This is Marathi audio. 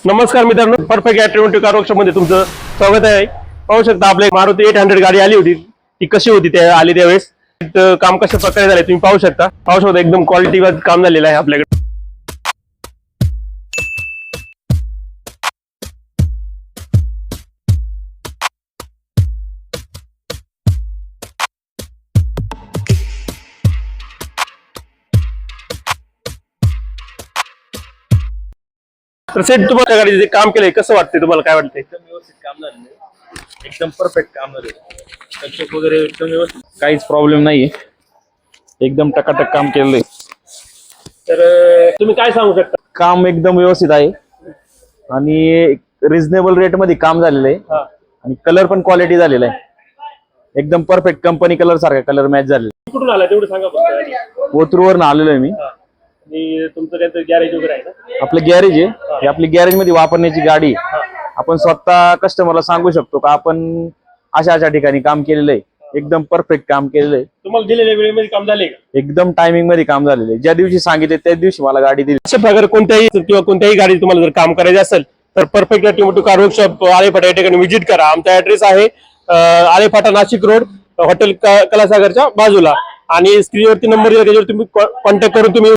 नमस्कार मित्रांनो, परफेक्ट ऑटोमोटिव्ह कार वर्कशॉप मध्ये तुमचं स्वागत आहे। पाहू शकता आपले मारुती 800 गाडी आली होती, ती कशी होती त्या आली त्यावेळेस काम कशा प्रकारे झाले तुम्ही पाहू शकता। एकदम क्वालिटी वाईज काम झालेलं आहे आपल्याकडे। तर सेट तुम्हाला गाडी जे काम केलंय कसं वाटतंय, तुम्हाला काय वाटतंय? एकदम व्यवस्थित काम झालेलं आहे, एकदम परफेक्ट काम झालेलं आहे। टचअप वगैरे एकदम व्यवस्थित, काहीच प्रॉब्लेम नाहीये, एकदम टकाटक काम केलंय। तर तुम्ही काय सांगू शकता? काम एकदम व्यवस्थित आहे आणि रिझनेबल रेट मध्ये काम झालेलं आहे आणि कलर पण क्वालिटी झालेला आहे, एकदम परफेक्ट कंपनी कलर सारखा कलर मॅच झालेला आहे। कुठून आला तेवढं सांगा फक्त। ओतूरवरून आलेलो आहे मी। आणि तुमचं काय गॅरेज वगैरे आहे ना? आपलं गॅरेज आहे, ही आपली गॅरेज मध्ये वापरण्याची गाडी आहे। आपण स्वतः कस्टमरला सांगू शकतो का आपण अशा ठिकाणी काम केलेलं आहे, एकदम परफेक्ट काम केलेलं आहे। तुम्हाला दिलेल्या वेळेमध्ये काम झाले का? एकदम टायमिंग मध्ये काम झालेलं आहे, ज्या दिवशी सांगितले त्याच दिवशी मला गाडी दिली। अशा प्रकारे कोणत्याही गाडी तुम्हाला जर काम करायचं असेल तर perfect automotive car workshop Alephata या ठिकाणी व्हिजिट करा। आमचा ऍड्रेस आहे आलेफाटा नाशिक रोड, हॉटेल कलासागरच्या बाजूला, आणि स्क्रीनवरती नंबर त्याच्यावर तुम्ही कॉन्टॅक्ट करून तुम्ही